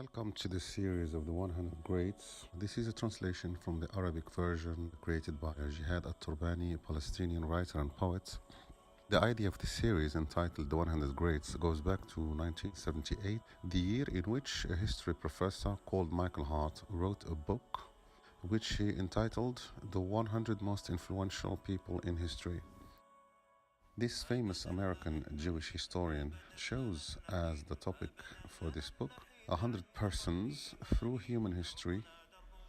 Welcome to the series of the 100 Greats. This is a translation from the Arabic version created by Jehad Al-Turbani, a Palestinian writer and poet. The idea of this series, entitled The 100 Greats, goes back to 1978, the year in which a history professor called Michael Hart wrote a book which he entitled The 100 Most Influential People in History. This famous American Jewish historian chose as the topic for this book 100 persons through human history.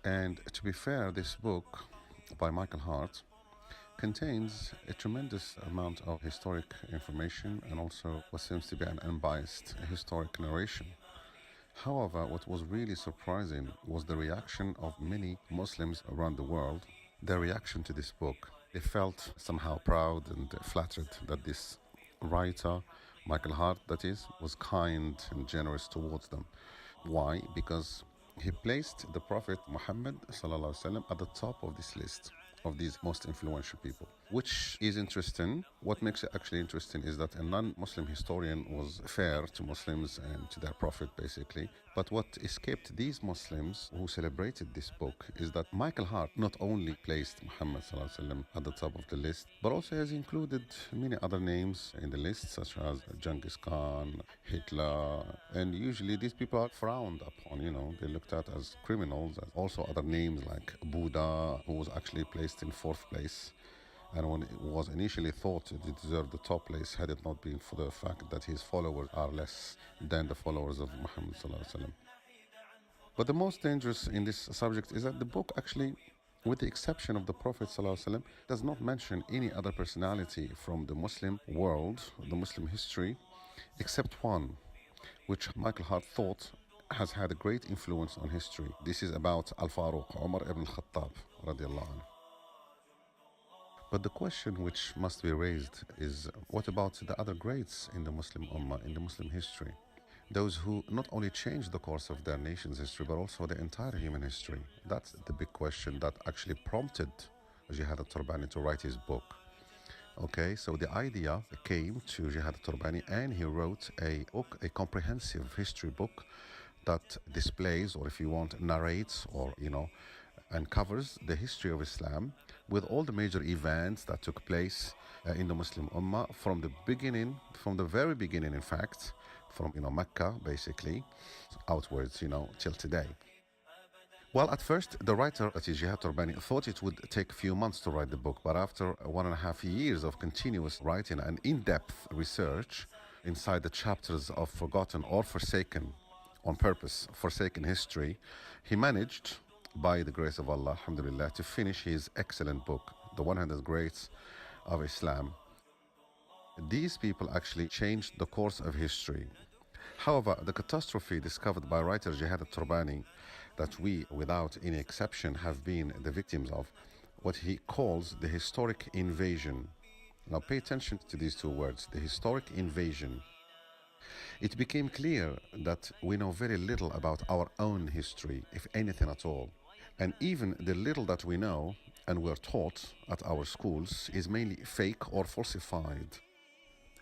And to be fair, this book by Michael Hart contains a tremendous amount of historic information and also what seems to be an unbiased historic narration. However, what was really surprising was the reaction of many Muslims around the world, their reaction to this book. They felt somehow proud and flattered that this writer, Michael Hart that is, was kind and generous towards them. Why? Because he placed the Prophet Muhammad ﷺ at the top of this list of these most influential people, which is interesting. What makes it actually interesting is that a non-Muslim historian was fair to Muslims and to their Prophet, basically. But what escaped these Muslims who celebrated this book is that Michael Hart not only placed Muhammad ﷺ at the top of the list, but also has included many other names in the list, such as Genghis Khan, Hitler, and usually these people are frowned upon, they're looked at as criminals. Also other names like Buddha, who was actually placed in fourth place, and when it was initially thought it deserved the top place had it not been for the fact that his followers are less than the followers of Muhammad ﷺ. But the most dangerous in this subject is that the book actually, with the exception of the Prophet ﷺ, does not mention any other personality from the Muslim world, the Muslim history, except one, which Michael Hart thought has had a great influence on history. This is about Al-Faruq, Umar ibn al-Khattab radiallahu anhu. But the question which must be raised is, what about the other greats in the Muslim Ummah, in the Muslim history? Those who not only changed the course of their nation's history, but also the entire human history. That's the big question that actually prompted Jehad Al-Turbani to write his book. Okay, so the idea came to Jehad Al-Turbani, and he wrote a book, a comprehensive history book that displays, or if you want, narrates, or and covers the history of Islam with all the major events that took place in the Muslim Ummah from the beginning, from the very beginning, in fact, from Mecca basically outwards, till today. Well, at first, the writer, that is Jehad Al-Turbani, thought it would take a few months to write the book, but after 1.5 years of continuous writing and in-depth research inside the chapters of forgotten or forsaken, on purpose, forsaken history, he managed, by the grace of Allah, alhamdulillah, to finish his excellent book, The 100 Greats of Islam. These people actually changed the course of history. However, the catastrophe discovered by writer Jehad Al-Turbani, that we, without any exception, have been the victims of, what he calls the historic invasion. Now pay attention to these two words, the historic invasion. It became clear that we know very little about our own history, if anything at all. And even the little that we know and we're taught at our schools is mainly fake or falsified.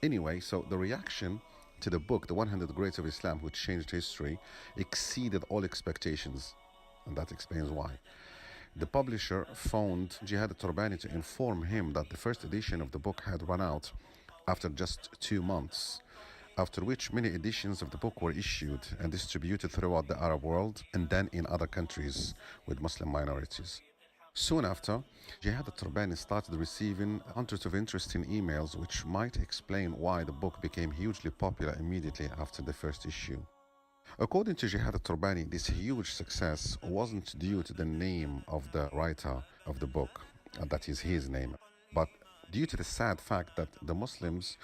Anyway, so the reaction to the book, The 100 Greats of Islam, which changed history, exceeded all expectations. And that explains why. The publisher phoned Jehad Al-Turbani to inform him that the first edition of the book had run out after just 2 months, after which many editions of the book were issued and distributed throughout the Arab world and then in other countries with Muslim minorities. Soon after, Jehad Al-Turbani started receiving hundreds of interesting emails which might explain why the book became hugely popular immediately after the first issue. According to Jehad Al-Turbani, this huge success wasn't due to the name of the writer of the book, that is his name, but due to the sad fact that the Muslims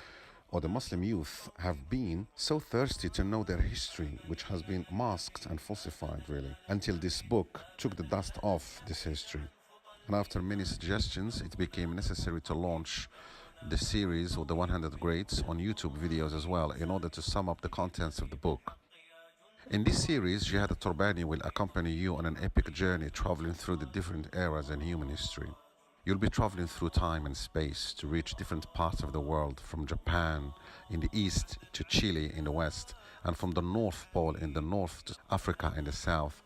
or the Muslim youth have been so thirsty to know their history, which has been masked and falsified, really, until this book took the dust off this history. And after many suggestions, it became necessary to launch the series of the 100 Greats on YouTube videos as well, in order to sum up the contents of the book. In this series, Jehad Al-Turbani will accompany you on an epic journey traveling through the different eras in human history. You'll be traveling through time and space to reach different parts of the world, from Japan in the east to Chile in the west, and from the North Pole in the north to Africa in the south,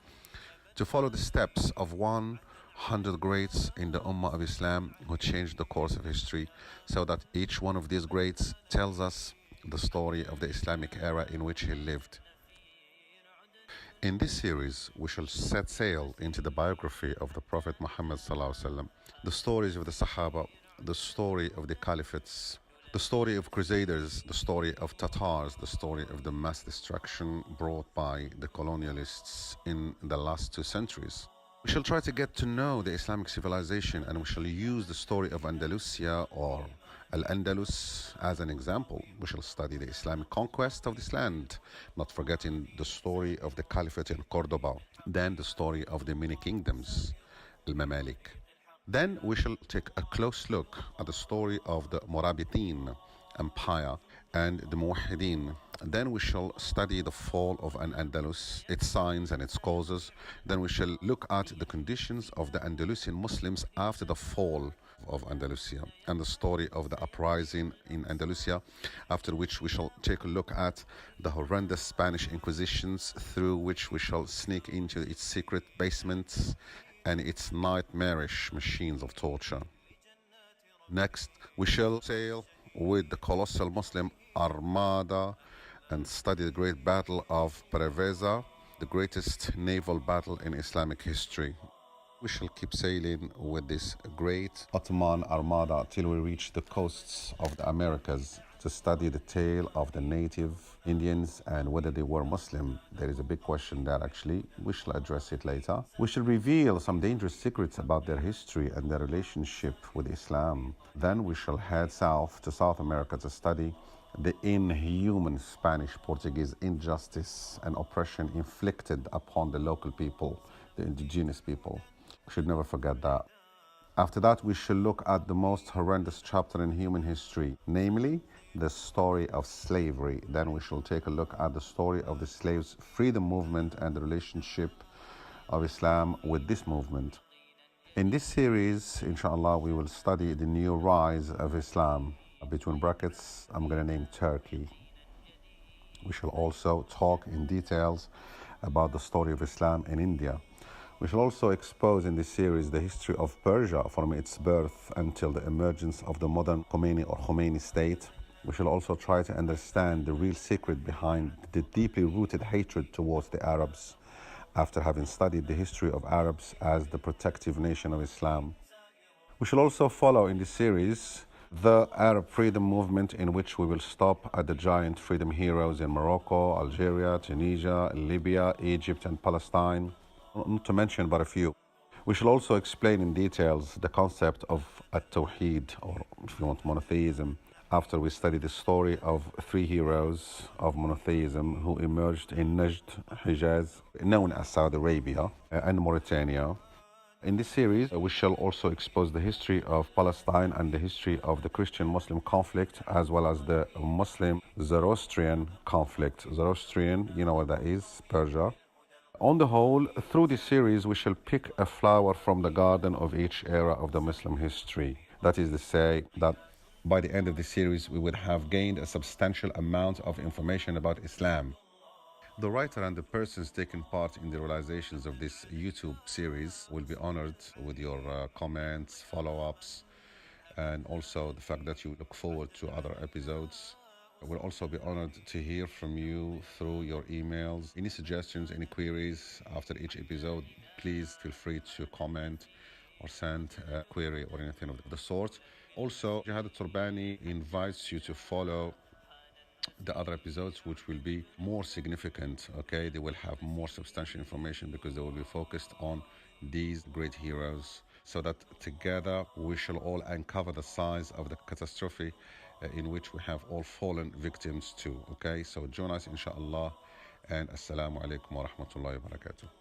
to follow the steps of 100 greats in the Ummah of Islam who changed the course of history, so that each one of these greats tells us the story of the Islamic era in which he lived. In this series, we shall set sail into the biography of the Prophet Muhammad ﷺ, the stories of the Sahaba, the story of the caliphates, the story of crusaders, the story of Tatars, the story of the mass destruction brought by the colonialists in the last 2 centuries. We shall try to get to know the Islamic civilization, and we shall use the story of Andalusia or Al-Andalus as an example. We shall study the Islamic conquest of this land, not forgetting the story of the Caliphate in Cordoba, then the story of the many kingdoms, Al-Mamalik. Then we shall take a close look at the story of the Murabitin Empire and the Muwahhidin. Then we shall study the fall of Al-Andalus, its signs and its causes. Then we shall look at the conditions of the Andalusian Muslims after the fall of Andalusia and the story of the uprising in Andalusia, after which we shall take a look at the horrendous Spanish Inquisitions, through which we shall sneak into its secret basements and its nightmarish machines of torture. Next, we shall sail with the colossal Muslim armada and study the great battle of Preveza, the greatest naval battle in Islamic history. We shall keep sailing with this great Ottoman armada till we reach the coasts of the Americas to study the tale of the native Indians and whether they were Muslim. There is a big question there actually. We shall address it later. We shall reveal some dangerous secrets about their history and their relationship with Islam. Then we shall head south to South America to study the inhuman Spanish-Portuguese injustice and oppression inflicted upon the local people, the indigenous people. We should never forget that. After that, we shall look at the most horrendous chapter in human history, namely the story of slavery. Then we shall take a look at the story of the slaves' freedom movement and the relationship of Islam with this movement. In this series, inshallah, we will study the new rise of Islam. Between brackets, I'm going to name Turkey. We shall also talk in details about the story of Islam in India. We shall also expose in this series the history of Persia from its birth until the emergence of the modern Khomeini state. We shall also try to understand the real secret behind the deeply rooted hatred towards the Arabs, after having studied the history of Arabs as the protective nation of Islam. We shall also follow in this series the Arab freedom movement, in which we will stop at the giant freedom heroes in Morocco, Algeria, Tunisia, Libya, Egypt, and Palestine, not to mention but a few. We shall also explain in details the concept of At-Tawheed, or if you want, monotheism, after we study the story of 3 heroes of monotheism who emerged in Najd, Hijaz, known as Saudi Arabia, and Mauritania. In this series, we shall also expose the history of Palestine and the history of the Christian-Muslim conflict, as well as the Muslim-Zoroastrian conflict. Zoroastrian, you know what that is, Persia. On the whole, through this series, we shall pick a flower from the garden of each era of the Muslim history. That is to say that by the end of the series, we would have gained a substantial amount of information about Islam. The writer and the persons taking part in the realizations of this YouTube series will be honored with your comments, follow-ups, and also the fact that you look forward to other episodes. We'll also be honored to hear from you through your emails. Any suggestions, any queries after each episode, please feel free to comment or send a query or anything of the sort. Also, Jehad Al-Turbani invites you to follow the other episodes, which will be more significant. Okay, they will have more substantial information because they will be focused on these great heroes, so that together we shall all uncover the size of the catastrophe in which we have all fallen victims to. Okay, so join us inshallah, and assalamu alaikum wa rahmatullahi wa barakatuh.